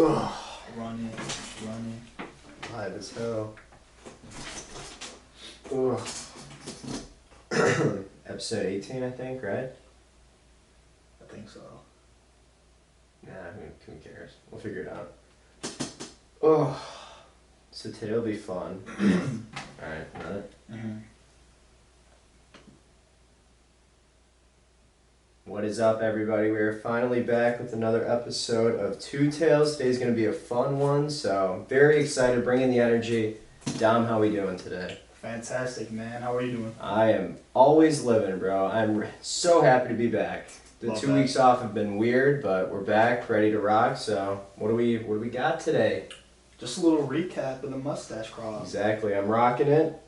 Ugh. Running. Live as hell. Ugh. Episode 18, I think, right? I think so. Nah, who cares? We'll figure it out. Oh, so today'll be fun. Alright, another. What is up, everybody? We are finally back with another episode of Two Tales. Today's going to be a fun one, so very excited, bringing the energy. Dom, how we doing today? Fantastic, man. How are you doing? I am always living, bro. I'm so happy to be back. The Love 2 that. weeks off have been weird, but we're back, ready to rock. So, what do we got today? Just a little recap of the Mustache Crawl. Exactly, I'm rocking it.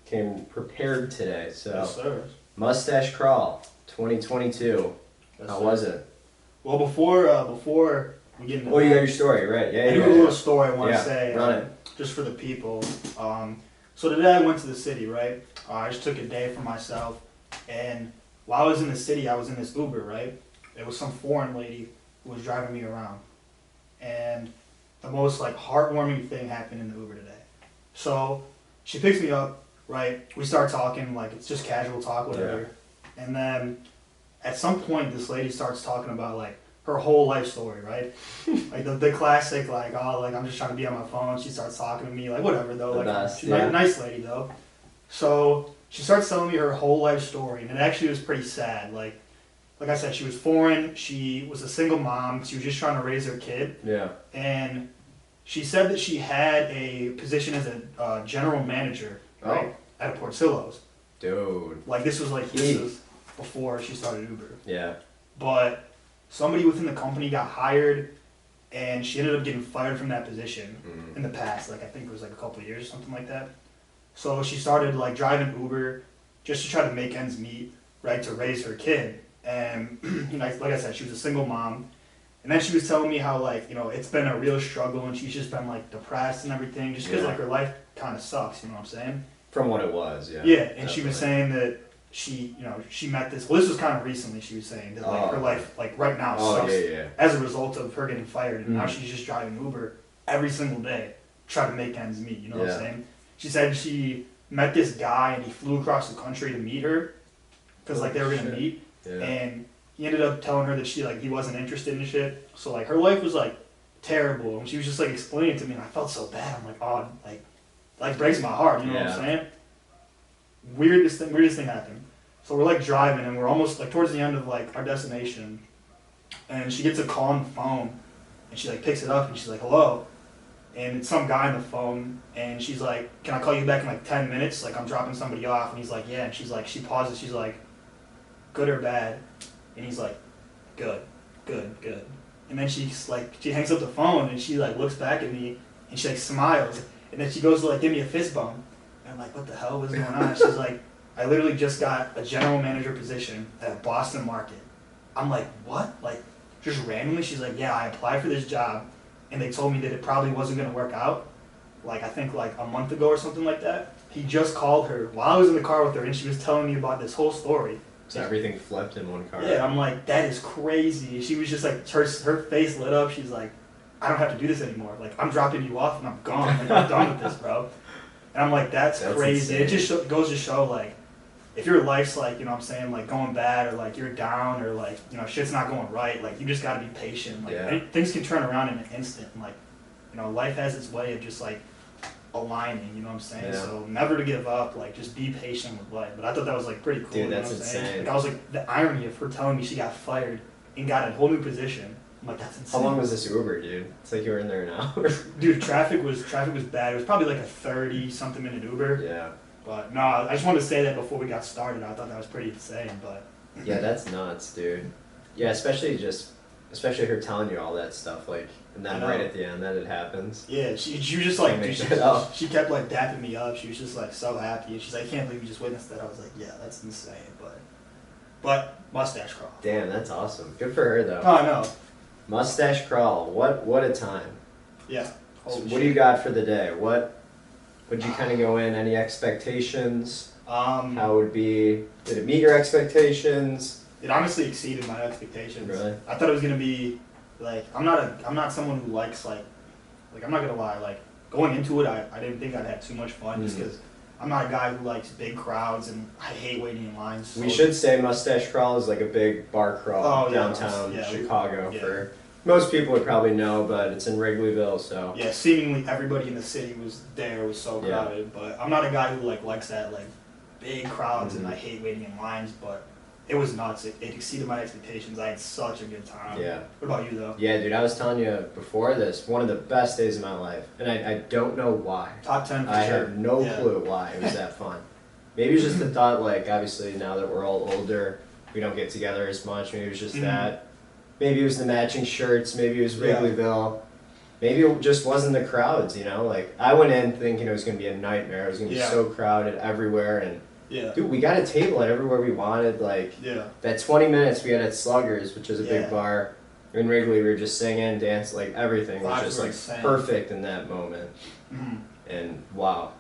Came prepared today, so Yes, sir. Mustache Crawl 2022. Yes, How sir. was it? Well, before we get into Oh, you got that, your story, right? Yeah, I do a little story I want to say, run it. just for the people. So today I went to the city, right? I just took a day for myself, and while I was in the city, I was in this Uber, right? It was some foreign lady who was driving me around, and the most heartwarming thing happened in the Uber today. So she picks me up, right? We start talking, it's just casual talk, whatever. Yeah. And then at some point, this lady starts talking about her whole life story, right? the classic, I'm just trying to be on my phone. She starts talking to me, whatever though. The best, she's yeah. a nice lady though. So she starts telling me her whole life story, and it actually was pretty sad. Like I said, she was foreign. She was a single mom. She was just trying to raise her kid. Yeah. And she said that she had a position as a general manager, right, at a Portillo's. Dude. This was before she started Uber. Yeah. But somebody within the company got hired, and she ended up getting fired from that position in the past. I think it was a couple of years or something like that. So she started driving Uber just to try to make ends meet, right, to raise her kid. And like I said, she was a single mom. And then she was telling me how it's been a real struggle, and she's just been depressed and everything, just because her life kind of sucks. You know what I'm saying? From what it was, yeah. Yeah, and she was saying that she met this. Well, this was kind of recently. She was saying that her life right now sucks as a result of her getting fired, and now she's just driving Uber every single day, trying to make ends meet. You know what I'm saying? She said she met this guy, and he flew across the country to meet her because they were gonna meet, and he ended up telling her that he wasn't interested in shit. So her life was terrible, and she was just explaining it to me, and I felt so bad. I'm breaks my heart. You know what I'm saying? Weirdest thing happened. So we're driving, and we're almost towards the end of our destination, and she gets a call on the phone, and she picks it up, and she's like, hello, and it's some guy on the phone, and she's like, can I call you back in 10 minutes? I'm dropping somebody off. And he's like, yeah. And she's she pauses, she's like, good or bad? And he's like, good. And then she hangs up the phone, and she looks back at me, and she smiles, and then she goes to give me a fist bump. And I'm like, what the hell was going on? She's like, I literally just got a general manager position at a Boston market. I'm like, what? Just randomly? She's like, yeah, I applied for this job, and they told me that it probably wasn't going to work out. I think a month ago or something like that. He just called her while I was in the car with her, and she was telling me about this whole story. So everything flipped in one car. Yeah, I'm like, that is crazy. She was just her face lit up. She's like, I don't have to do this anymore. I'm dropping you off, and I'm gone. I'm done with this, bro. And I'm like, that's crazy. Insane. It just goes to show, if your life's, you know what I'm saying, going bad, or, you're down, or, shit's not going right, you just gotta be patient. Things can turn around in an instant. And, life has its way of just, aligning, you know what I'm saying? Yeah. So never to give up, just be patient with life. But I thought that was, pretty cool. Dude, that's you know what I'm saying? insane. I was the irony of her telling me she got fired and got a whole new position. I'm like, that's insane. How long was this Uber, dude? It's you were in there an hour. Dude, traffic was bad. It was probably a 30-something minute Uber. Yeah. But no, I just wanted to say that before we got started. I thought that was pretty insane, but... Yeah, that's nuts, dude. Yeah, especially her telling you all that stuff, and then right at the end that it happens. Yeah, she was just she kept dapping me up. She was just so happy. And she's like, I can't believe you just witnessed that. I was like, yeah, that's insane, but Mustache Crawl. Damn, that's awesome. Good for her, though. Oh, I know. Mustache Crawl, what a time. Yeah. So what do you got for the day? Would you kind of go in? Any expectations? How would be? Did it meet your expectations? It honestly exceeded my expectations. Really? I thought it was gonna be Like I'm not someone who likes like I'm not gonna lie, like going into it, I didn't think I'd have too much fun just because I'm not a guy who likes big crowds and I hate waiting in lines. So we should say Mustache Crawl is like a big bar crawl downtown Chicago for most people would probably know, but it's in Wrigleyville, so yeah, seemingly everybody in the city was there. It was so crowded, but I'm not a guy who likes that like big crowds and I hate waiting in lines, but it was nuts. It exceeded my expectations. I had such a good time. Yeah. What about you, though? Yeah, dude, I was telling you before this, one of the best days of my life. And I don't know why. Top 10 for I sure. have no clue why it was that fun. Maybe it was just the thought, like, obviously now that we're all older, we don't get together as much. Maybe it was just that. Maybe it was the matching shirts. Maybe it was Wrigleyville. Maybe it just wasn't the crowds, you know? Like, I went in thinking it was going to be a nightmare. It was going to be so crowded everywhere, and dude, we got a table at everywhere we wanted. Like, that 20 minutes we had at Sluggers, which is a big bar in Wrigley, we were just singing, dancing, like everything was just like insane. Perfect in that moment. And wow.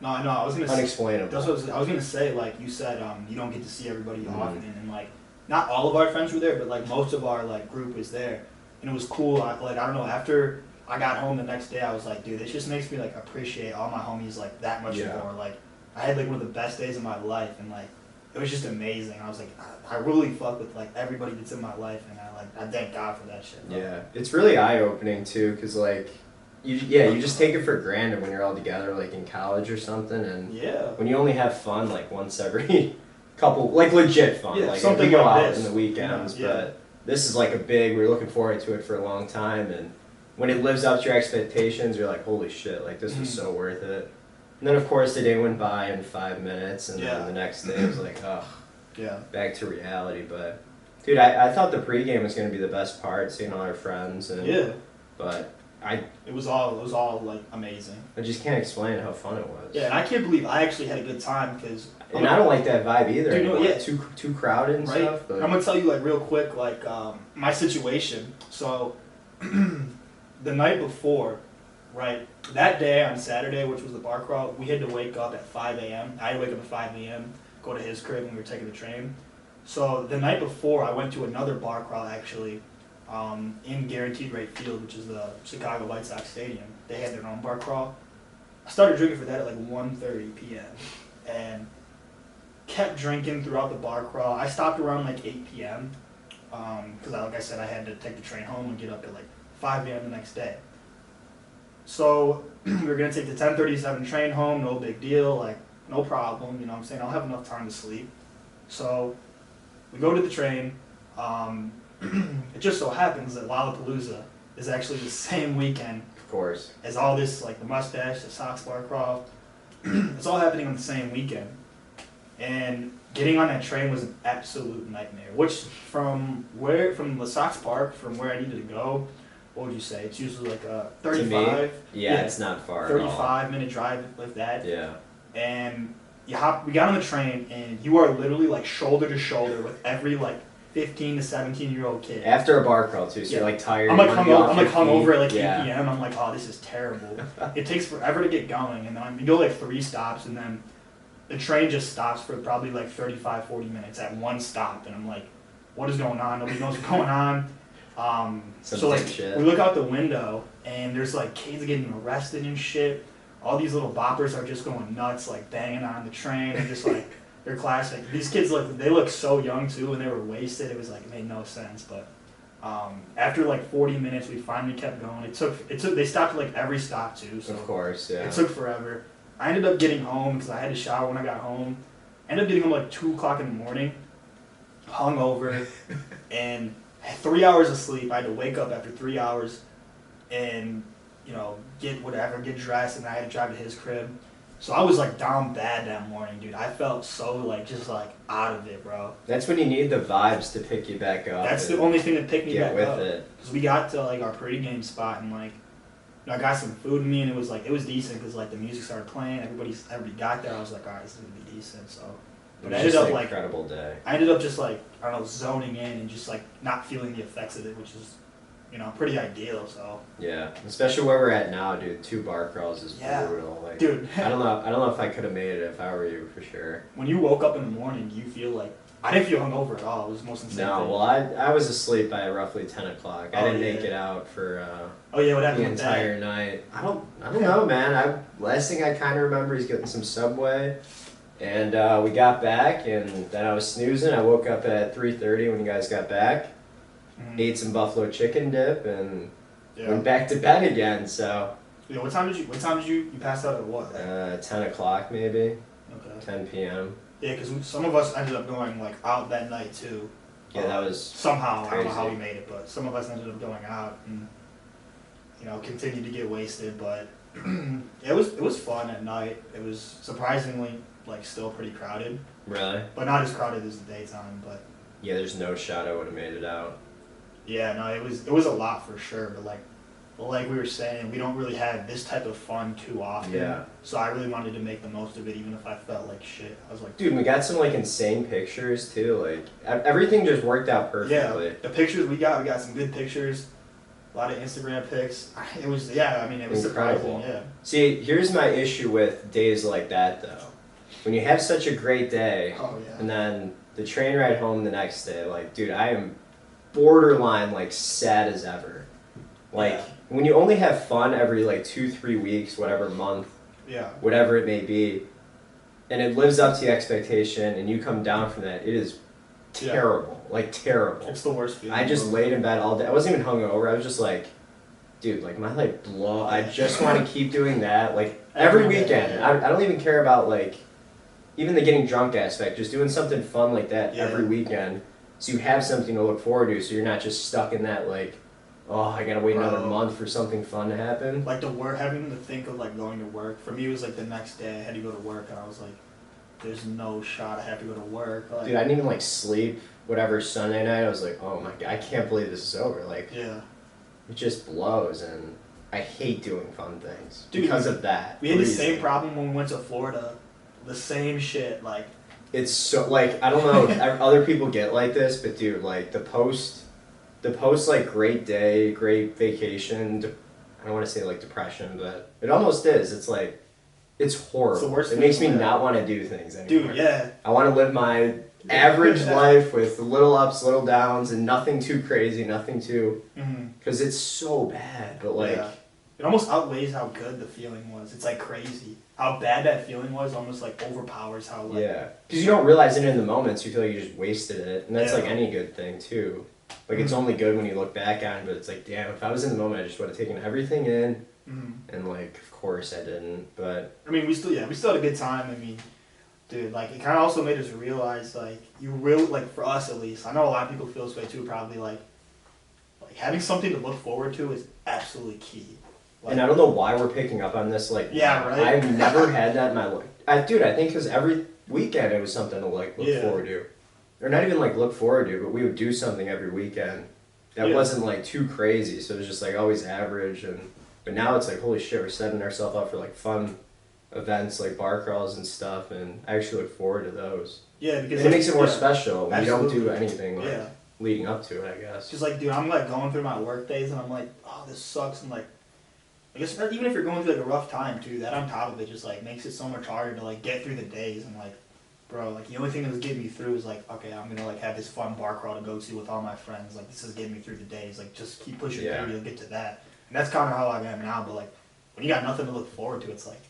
No, I was gonna unexplainable. That's what I was gonna say. Like you said, you don't get to see everybody often, and like not all of our friends were there, but like most of our like group was there, and it was cool. I don't know. After I got home the next day, I was like, dude, this just makes me like appreciate all my homies like that much more. Like. I had like one of the best days of my life, and like it was just amazing. I was like, I really fuck with like everybody that's in my life, and I thank God for that shit. Bro. Yeah, it's really eye opening too, cause like you just take it for granted when you're all together, like in college or something, and when you only have fun like once every couple, like legit fun, like something we go like out in the weekends, but this is like a big. We're looking forward to it for a long time, and when it lives up to your expectations, you're like, holy shit, like this was so worth it. And then, of course, the day went by in 5 minutes, and then the next day it was like, ugh, back to reality. But, dude, I thought the pregame was going to be the best part, seeing all our friends. And, but it was all like amazing. I just can't explain how fun it was. Yeah, and I can't believe I actually had a good time because. And I don't like that vibe either. Dude, too crowded and stuff. But. I'm gonna tell you like real quick, like my situation. So, the night before. Right. That day on Saturday, which was the bar crawl, we had to wake up at 5 a.m. I had to wake up at 5 a.m., go to his crib when we were taking the train. So the night before, I went to another bar crawl, actually, in Guaranteed Rate Field, which is the Chicago White Sox Stadium. They had their own bar crawl. I started drinking for that at like 1:30 p.m. and kept drinking throughout the bar crawl. I stopped around like 8 p.m. Because, like I said, I had to take the train home and get up at like 5 a.m. the next day. So we were going to take the 10:37 train home, no big deal, like no problem, you know what I'm saying? I'll have enough time to sleep. So we go to the train. It just so happens that Lollapalooza is actually the same weekend of course. As all this, like the Mustache, the Sox bar crawl. It's all happening on the same weekend. And getting on that train was an absolute nightmare, which from the Sox Park, from where I needed to go, what would you say? It's usually like a 35. It's not far. 35-minute drive like that. Yeah. And we got on the train, and you are literally like shoulder to shoulder with every like 15 to 17-year-old kid. After a bar crawl too, so you're like tired. I'm like hungover at like 8 p.m. I'm like, oh, this is terrible. It takes forever to get going, and then we go like 3 stops, and then the train just stops for probably like 35, 40 minutes at one stop, and I'm like, what is going on? Nobody knows what's going on. So like we look out the window and there's like kids getting arrested and shit. All these little boppers are just going nuts, like banging on the train and just like they're classic. These kids they look so young too, and they were wasted. It was like it made no sense. But after like 40 minutes, we finally kept going. It took. They stopped at like every stop too. So of course, yeah. It took forever. I ended up getting home because I had to shower when I got home. Ended up getting home like 2 o'clock in the morning, hungover, and 3 hours of sleep. I had to wake up after 3 hours and, get dressed, and I had to drive to his crib. So I was like down bad that morning, dude. I felt so like just like out of it, bro. That's when you need the vibes to pick you back up. That's the only thing that picked me back up. Get with it. Because we got to like our pregame spot, and like I got some food in me, and it was decent because like the music started playing. Everybody got there. I was like, all right, this is gonna be decent. So. But I ended up like incredible day. I ended up just like I don't know, zoning in and just like not feeling the effects of it, which is, pretty ideal. So yeah, especially where we're at now, dude. 2 bar crawls is brutal. Like, dude, I don't know if I could have made it if I were you, for sure. When you woke up in the morning, do you feel like I didn't feel hungover at all. It was the most insane thing. Well, I was asleep by roughly 10 o'clock. I didn't make it out for what happened the entire night. I don't know, man. Last thing I kind of remember is getting some Subway, and we got back, and then I was snoozing. I woke up at 3:30 when you guys got back, ate some buffalo chicken dip, and went back to bed again. So. Yeah, what time did you pass out at what? 10 o'clock maybe. Okay. 10 p.m. Yeah, because some of us ended up going like out that night too. Yeah, that was somehow crazy. I don't know how we made it, but some of us ended up going out and continued to get wasted. But it was fun at night. It was surprisingly like still pretty crowded. Really? But not as crowded as the daytime. But yeah, there's no shot I would have made it out. Yeah, no, it was a lot for sure. But like we were saying, we don't really have this type of fun too often. Yeah. So I really wanted to make the most of it, even if I felt like shit. I was like, dude, we got some like insane pictures too. Like everything just worked out perfectly. Yeah, the pictures we got some good pictures. A lot of Instagram pics. It was incredible. Surprising. Yeah. See, here's my issue with days like that though. When you have such a great day, and then the train ride home the next day, like, dude, I am borderline like sad as ever. Like. Yeah. When you only have fun every like 2-3 weeks, whatever month, whatever it may be, and it lives up to the expectation, and you come down from that, it is terrible, like terrible. It's the worst feeling. I just laid in bed all day. I wasn't even hungover. I was just like, dude, like my like blow. I just want to keep doing that, like every weekend. I don't even care about like even the getting drunk aspect. Just doing something fun like that every weekend, so you have something to look forward to. So you're not just stuck in that like. Oh, I gotta wait another month for something fun to happen. Like having to think of like going to work. For me, it was like the next day I had to go to work, and I was like, "There's no shot I have to go to work." Like, dude, I didn't even like sleep. Whatever Sunday night, I was like, "Oh my god, I can't believe this is over." Like, it just blows, and I hate doing fun things because of that. We had the same problem when we went to Florida. The same shit, like. It's so like I don't know if other people get like this, but dude, like the post like great day, great vacation, I don't want to say like depression, but it almost is. It's like, it's horrible. It's the worst. It makes me not want to do things anymore. Dude, yeah. I want to live my average life with little ups, little downs, and nothing too crazy, nothing too, because it's so bad, but like. Yeah. It almost outweighs how good the feeling was. It's like crazy. How bad that feeling was almost like overpowers how like. Yeah, because you don't realize it in the moment, so you feel like you just wasted it, and that's like any good thing too. Like, it's only good when you look back on it, but it's like, damn, if I was in the moment, I just would have taken everything in, and, like, of course I didn't, but... I mean, we still had a good time. I mean, dude, like, it kind of also made us realize, like, for us at least, I know a lot of people feel this way too, probably, like having something to look forward to is absolutely key. Like, and I don't know why we're picking up on this, like... Yeah, right? I've never had that in my life. Dude, I think because every weekend it was something to, like, look forward to. Or not even like look forward to, but we would do something every weekend that wasn't like too crazy. So it was just like always average. But now it's like, holy shit, we're setting ourselves up for like fun events like bar crawls and stuff. And I actually look forward to those. Yeah, because it makes it more special when you don't absolutely. do anything like, leading up to it, I guess. Just like, dude, I'm like going through my work days and I'm like, oh, this sucks. And like, I guess even if you're going through like a rough time too, that on top of it just like makes it so much harder to like get through the days and like. Bro, like the only thing that was getting me through was like, okay, I'm gonna like have this fun bar crawl to go to with all my friends. Like this is getting me through the days. Like just keep pushing through, you'll get to that. And that's kind of how I am now. But like when you got nothing to look forward to, it's like,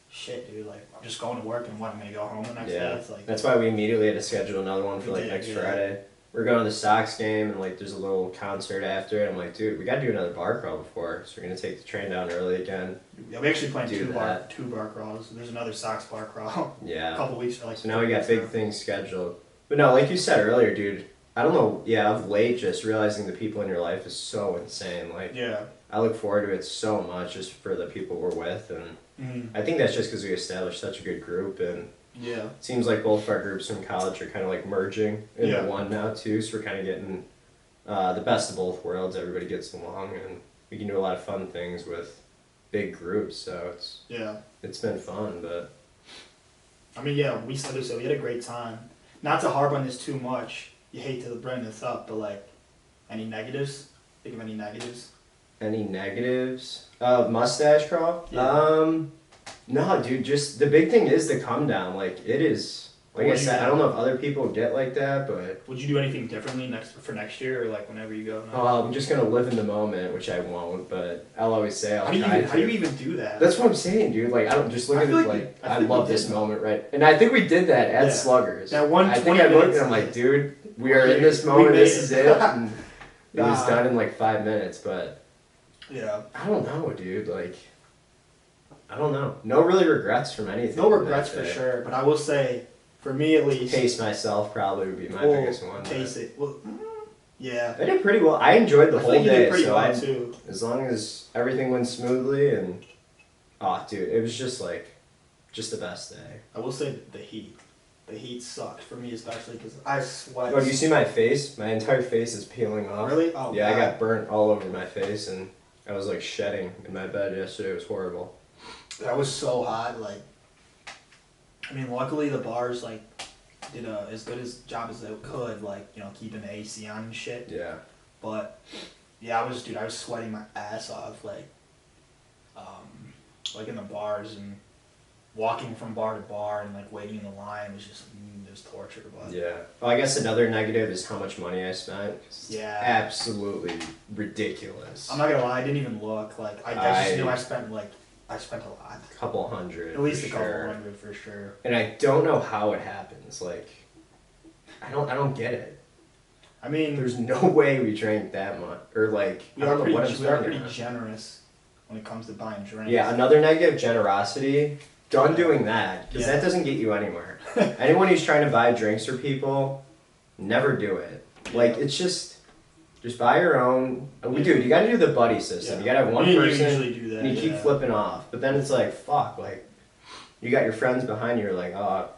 shit, dude. Like I'm just going to work and I'm gonna go home the next day. It's like that's why we immediately had to schedule another one for like next Friday. We're going to the Sox game and like there's a little concert after it. I'm like, dude, we gotta do another bar crawl before, so we're gonna take the train down early again. Yeah, we actually planned two bar crawls. There's another Sox bar crawl. Yeah. A couple weeks. So now we got big things scheduled. But no, like you said earlier, dude. I don't know. Yeah, of late, just realizing the people in your life is so insane. Like, I look forward to it so much just for the people we're with, and I think that's just because we established such a good group and. Yeah. It seems like both of our groups from college are kind of like merging into one now too, so we're kind of getting the best of both worlds. Everybody gets along, and we can do a lot of fun things with big groups. So it's been fun. But I mean, we had a great time. Not to harp on this too much. You hate to bring this up, but like, any negatives? Think of any negatives? Any negatives? Mustache Crawl? Yeah. No, dude, just the big thing is the come down. Like, it is Like I said, I don't know if other people get like that, but... Would you do anything differently for next year, or like whenever you go? I'm just going to live in the moment, which I won't, but I'll always say I'll try to. How do you even do that? That's what I'm saying, dude. Like, I don't just look at it like, I love this moment, right? And I think we did that at Sluggers. That one I think I looked and I'm like, dude, we are in this moment, this is it. And it was done in like 5 minutes, but... Yeah. I don't know, dude. Like, I don't know. No really regrets from anything. No regrets for sure, but I will say... For me, at least. Pace myself probably would be my biggest one. Pace it. Well, yeah. I did pretty well. I enjoyed the whole day. Did pretty well too. As long as everything went smoothly and... Oh, dude, it was just like... Just the best day. I will say the heat. The heat sucked for me especially because I sweat. Oh, do you see my face? My entire face is peeling off. Really? Oh, yeah, God. I got burnt all over my face and I was like shedding in my bed yesterday. It was horrible. That was so hot, like... I mean, luckily the bars, like, did as good as job as they could, like, you know, keeping the AC on and shit. Yeah. But, yeah, I was sweating my ass off, like in the bars and walking from bar to bar and, like, waiting in the line was just, it was torture. But yeah. Well, I guess another negative is how much money I spent. Yeah. Absolutely ridiculous. I'm not gonna lie, I didn't even look. Like, I just knew I spent a lot. A couple hundred. At least a couple hundred for sure. And I don't know how it happens. Like, I don't get it. I mean, there's no way we drank that much. Or like, we are pretty generous when it comes to buying drinks. Yeah, another negative, generosity. Done doing that, because that doesn't get you anywhere. Anyone who's trying to buy drinks for people, never do it. Like, it's just buy your own. Dude, you gotta do the buddy system. You gotta have one person, do that, and you keep flipping off. But then it's like, fuck, like, you got your friends behind you, you're like, oh,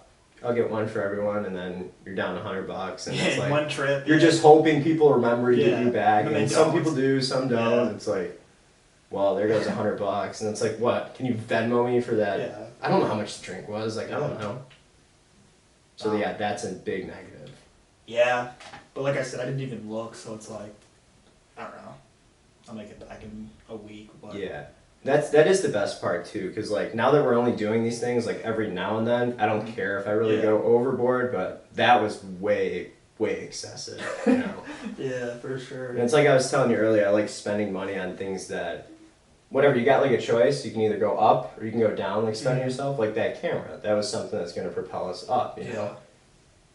I'll get one for everyone, and then you're down $100, and it's like, one trip. You're just hoping people remember to give you back, and some people do, some don't. It's like, well, there goes $100, and it's like, what? Can you Venmo me for that? Yeah. I don't know how much the drink was. Like, I don't know. So yeah, that's a big negative. Yeah, but like I said, I didn't even look, so it's like, I don't know. I'll make it back in a week. But yeah, that is the best part too, because like now that we're only doing these things like every now and then, I don't care if I really go overboard, but that was way excessive. You know? Yeah, for sure. And it's like I was telling you earlier, I like spending money on things that, whatever, you got like a choice, you can either go up or you can go down, like spending yourself. Like that camera, that was something that's going to propel us up, you know?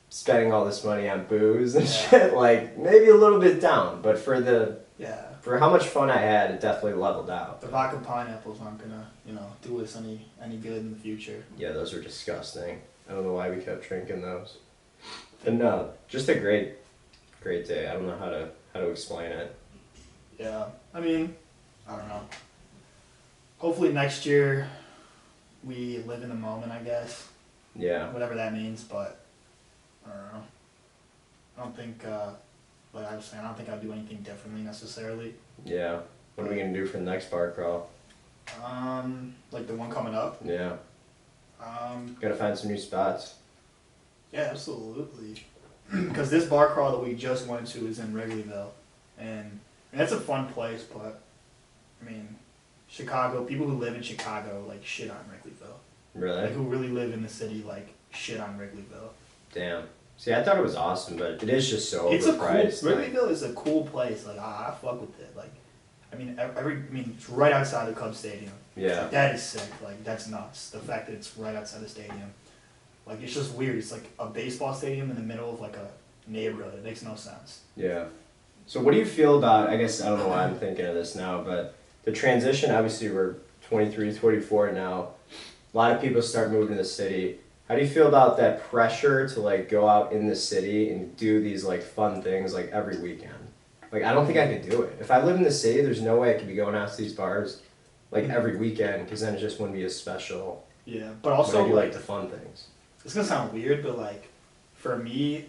Spending all this money on booze and shit, like maybe a little bit down, but for how much fun I had, it definitely leveled out. The vodka pineapples aren't gonna, do us any good in the future. Yeah, those are disgusting. I don't know why we kept drinking those. But no, just a great day. I don't know how to explain it. Yeah, I mean, I don't know. Hopefully next year we live in the moment, I guess. Yeah. Whatever that means, but I don't know. I don't think, like I was saying, I don't think I'd do anything differently necessarily. Yeah. What are we gonna do for the next bar crawl? Like the one coming up? Yeah. Gotta find some new spots. Yeah, absolutely. Because this bar crawl that we just went to is in Wrigleyville, and that's a fun place. But I mean, Chicago, people who live in Chicago like shit on Wrigleyville. Really? Like who really live in the city like shit on Wrigleyville. Damn. See, I thought it was awesome, but it is just so overpriced. Wrigleyville is a cool place. Like I fuck with it. Like, I mean, it's right outside the Cubs stadium. Yeah. Like, that is sick. Like that's nuts. The fact that it's right outside the stadium. Like it's just weird. It's like a baseball stadium in the middle of like a neighborhood. It makes no sense. Yeah. So what do you feel about? I guess I don't know why I'm thinking of this now, but the transition. Obviously, we're 23, 24 now. A lot of people start moving to the city. How do you feel about that pressure to like go out in the city and do these like fun things like every weekend? Like I don't think I could do it. If I live in the city, there's no way I could be going out to these bars like every weekend, because then it just wouldn't be as special. Yeah, but also when I do like the fun things. It's gonna sound weird, but like for me,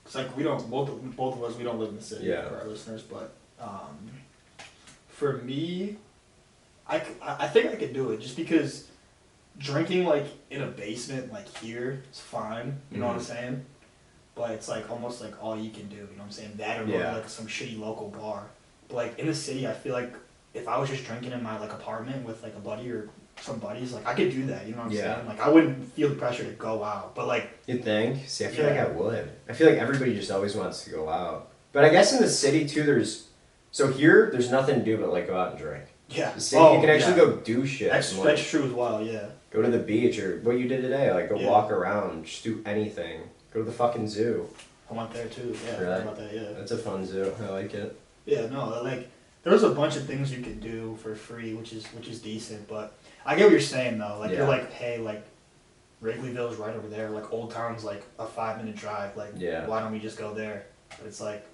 it's like we don't both of us we don't live in the city for our listeners, but for me, I think I could do it just because drinking like in a basement like here is fine, you know what I'm saying? But it's like almost like all you can do, you know what I'm saying? That or go to like some shitty local bar. But like in the city, I feel like if I was just drinking in my like apartment with like a buddy or some buddies, like I could do that. You know what I'm saying? Like I wouldn't feel the pressure to go out, but like you'd think. See, I feel like I would. I feel like everybody just always wants to go out. But I guess in the city too, there's nothing to do but like go out and drink. Yeah. The city, you can actually go do shit. That's true as well. Yeah. Go to the beach or what you did today. Like go walk around, just do anything. Go to the fucking zoo. I went there too. Yeah. Really? About that, yeah. That's a fun zoo. I like it. Yeah. No, like there's a bunch of things you could do for free, which is decent. But I get what you're saying though. Like you're like, hey, like Wrigleyville's right over there. Like Old Town's like a 5-minute drive. Like why don't we just go there? But it's like,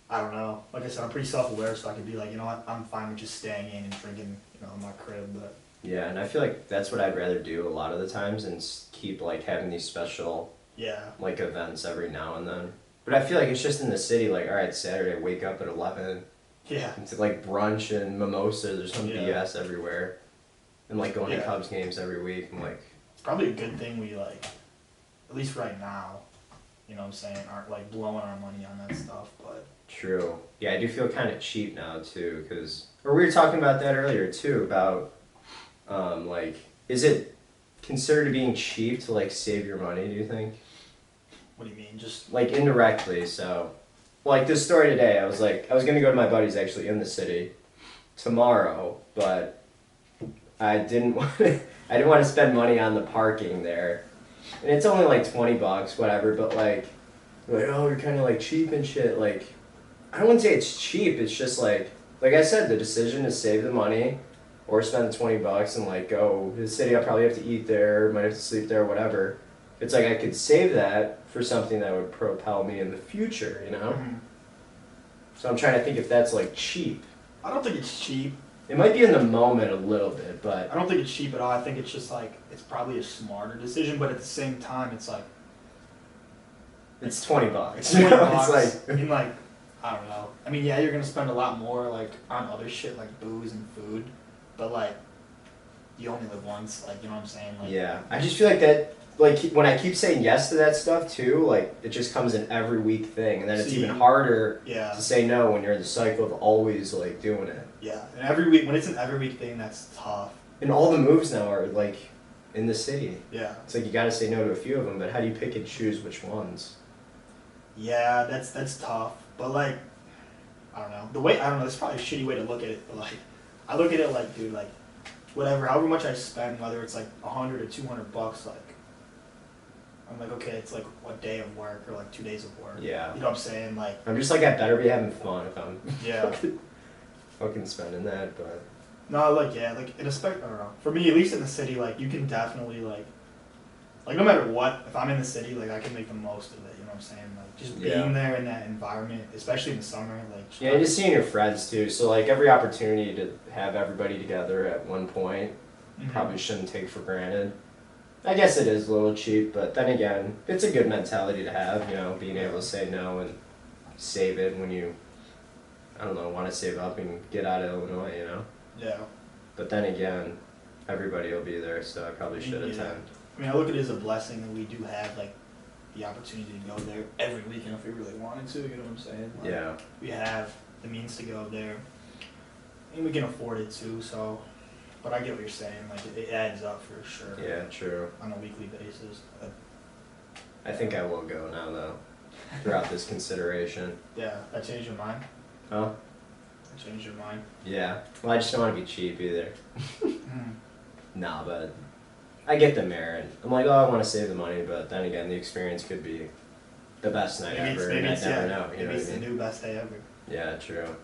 I don't know. Like I said, I'm pretty self-aware, so I could be like, you know what, I'm fine with just staying in and drinking, you know, in my crib. But yeah, and I feel like that's what I'd rather do a lot of the times and keep like having these special like events every now and then. But I feel like it's just in the city. Like, all right, Saturday, wake up at 11. Yeah. To like brunch and mimosas or some BS everywhere, and like going to Cubs games every week. I'm like, it's probably a good thing we like, at least right now, you know what I'm saying, aren't like blowing our money on that stuff. But true. Yeah, I do feel kind of cheap now too, or we were talking about that earlier too about, like, is it considered being cheap to like save your money? Do you think? What do you mean? Just like indirectly, so. Like this story today, I was gonna go to my buddy's actually in the city tomorrow, but I didn't want to spend money on the parking there, and it's only like $20, whatever. But like oh, you're kind of like cheap and shit. Like I wouldn't say it's cheap. It's just like I said, the decision is save the money, or spend the $20 and like go to the city. I'll probably have to eat there, might have to sleep there, whatever. It's like I could save that for something that would propel me in the future, you know? Mm-hmm. So I'm trying to think if that's like cheap. I don't think it's cheap. It might be in the moment a little bit, but... I don't think it's cheap at all. I think it's just like, it's probably a smarter decision, but at the same time, it's like... It's $20. It's $20. It's like... I mean, like, I don't know. I mean, yeah, you're going to spend a lot more, like, on other shit, like booze and food, but, like, you only live once, like, you know what I'm saying? Like, yeah. I just feel like that... Like, when I keep saying yes to that stuff, too, like, it just comes an every week thing. And then it's even harder to say no when you're in the cycle of always, like, doing it. Yeah. And every week, when it's an every week thing, that's tough. And all the moves now are, like, in the city. Yeah. It's like you got to say no to a few of them, but how do you pick and choose which ones? Yeah, that's tough. But, like, I don't know. I don't know, it's probably a shitty way to look at it, but, like, I look at it like, dude, like, whatever, however much I spend, whether it's, like, $100 or $200, like, I'm like, okay, it's like a day of work or like 2 days of work. Yeah. You know what I'm saying? Like, I'm just like, I better be having fun if I'm fucking spending that, but. No, like, yeah, like, I don't know. For me, at least in the city, like, you can definitely, like, no matter what, if I'm in the city, like, I can make the most of it, you know what I'm saying? Like, just being there in that environment, especially in the summer, like. Yeah, and just seeing your friends, too. So, like, every opportunity to have everybody together at one point probably shouldn't take for granted. I guess it is a little cheap, but then again, it's a good mentality to have, you know, being able to say no and save it when you, I don't know, want to save up and get out of Illinois, you know? Yeah. But then again, everybody will be there, so I probably should attend. I mean, I look at it as a blessing that we do have, like, the opportunity to go there every weekend if we really wanted to, you know what I'm saying? Like, yeah. We have the means to go there, and we can afford it too, so... But I get what you're saying, like, it adds up for sure. Yeah, true. On a weekly basis. But I think I will go now, though, throughout this consideration. Yeah, that changed your mind? Huh? That changed your mind? Yeah. Well, I just don't want to be cheap either. Nah, but I get the merit. I'm like, oh, I want to save the money, but then again, the experience could be the best night ever, and I never know. You know maybe it's the new best day ever. Yeah, true.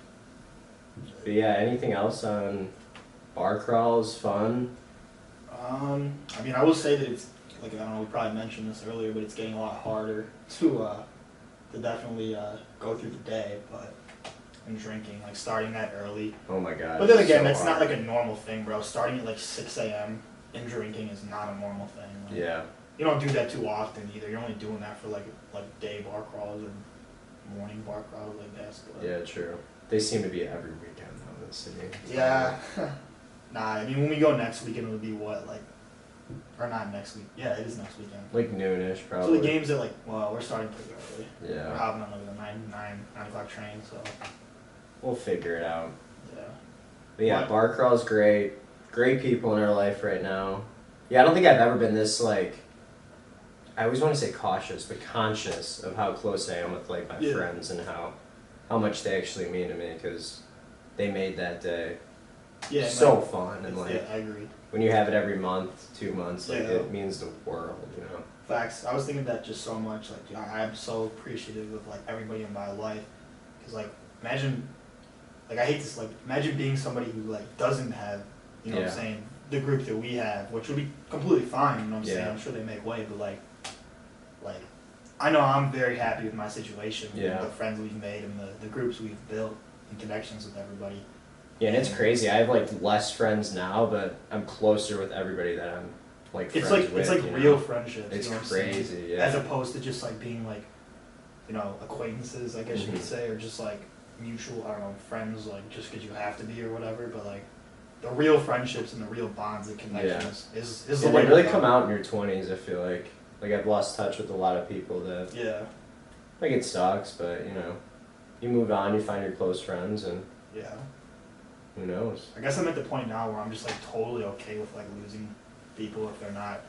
But yeah, anything else on... Bar crawls, fun? I mean, I will say that it's, like, I don't know, we probably mentioned this earlier, but it's getting a lot harder to definitely go through the day, but, and drinking, like, starting that early. Oh my god. But then again, that's not, like, a normal thing, bro. Starting at, like, 6 a.m. and drinking is not a normal thing. Like, yeah. You don't do that too often, either. You're only doing that for, like day bar crawls or morning bar crawls, like that. So, yeah, true. They seem to be every weekend, though, in the city. Yeah. Nah, I mean, when we go next weekend, it'll be what, like, or not next week. Yeah, it is next weekend. Like noonish, probably. So the game's at, like, well, we're starting pretty early. Yeah. We're hopping on, like, the 9 o'clock train, so. We'll figure it out. Yeah. But yeah, bar crawl's great. great people in our life right now. Yeah, I don't think I've ever been this, like, I always want to say cautious, but conscious of how close I am with, like, my friends and how much they actually mean to me, because they made that day so fun. And, like, I agree. When you have it every month, 2 months, like, it means the world, you know? Facts. I was thinking that just so much. Like, I'm so appreciative of, like, everybody in my life. Because, like, imagine, like, I hate this, like, imagine being somebody who, like, doesn't have, you know what I'm saying, the group that we have, which would be completely fine, you know what I'm saying? I'm sure they make way, but, like, I know I'm very happy with my situation, with the friends we've made and the groups we've built and connections with everybody. Yeah, and it's crazy. I have, like, less friends now, but I'm closer with everybody that I'm, like, friends with. It's like real friendships. It's, you know what crazy, As opposed to just, like, being, like, you know, acquaintances, I guess you could say, or just, like, mutual, I don't know, friends, like, just because you have to be or whatever, but, like, the real friendships and the real bonds and connections is the way they really come out in your 20s, I feel like. Like, I've lost touch with a lot of people that... Yeah. Like, it sucks, but, you know, you move on, you find your close friends, and... Yeah. Who knows? I guess I'm at the point now where I'm just, like, totally okay with, like, losing people if they're not,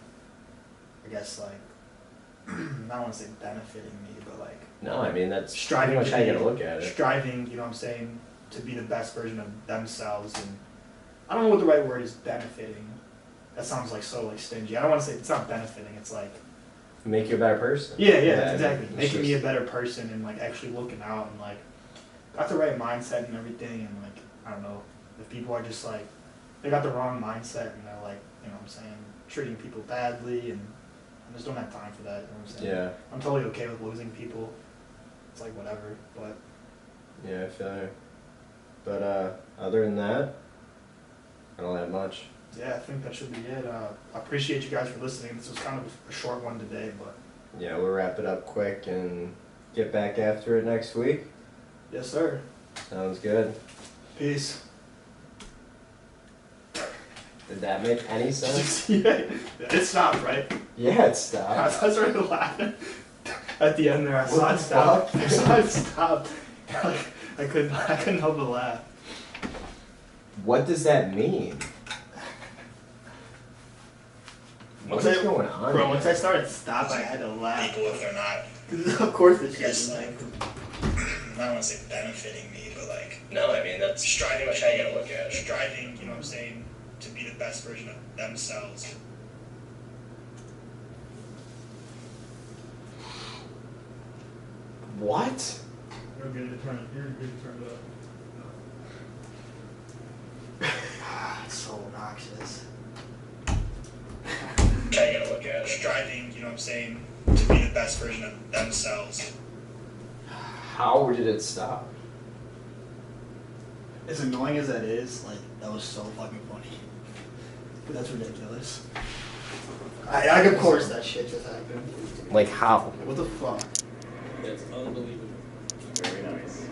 I guess, like, I don't want to say benefiting me, but, like... No, I mean, that's striving pretty much how you gotta look at it. Striving, you know what I'm saying, to be the best version of themselves, and... I don't know what the right word is, benefiting. That sounds, like, so, like, stingy. I don't want to say it's not benefiting, it's, like... Make you a better person. Yeah, that's exactly. Making me a better person and, like, actually looking out and, like, got the right mindset and everything, and, like, I don't know, if people are just, like, they got the wrong mindset and they're, like, you know what I'm saying, treating people badly, and I just don't have time for that, you know what I'm saying? Yeah. I'm totally okay with losing people. It's, like, whatever, but... Yeah, I feel you. But, other than that, I don't have much. Yeah, I think that should be it. I appreciate you guys for listening. This was kind of a short one today, but... Yeah, we'll wrap it up quick and get back after it next week. Yes, sir. Sounds good. Peace. Did that make any sense? Yeah, it stopped, right? Yeah, it stopped. I started laughing at the end there. I saw it stop. I saw it stop. Like, I couldn't help but laugh. What does that mean? What's going on? Bro, once I started stop, I had to laugh. People, if they're not, of course, it's just like, I don't want to say benefiting me, but like, no, I mean that's striving. Much how you gotta look at it. Striving, you know what I'm saying, to be the best version of themselves. What? You're good to turn it up. It's so obnoxious. I gotta look at it. Striving, you know what I'm saying, to be the best version of themselves. How did it stop? As annoying as that is, like, that was so fucking funny. But that's ridiculous. Of course that shit just happened. Like how? What the fuck? That's unbelievable. Very nice.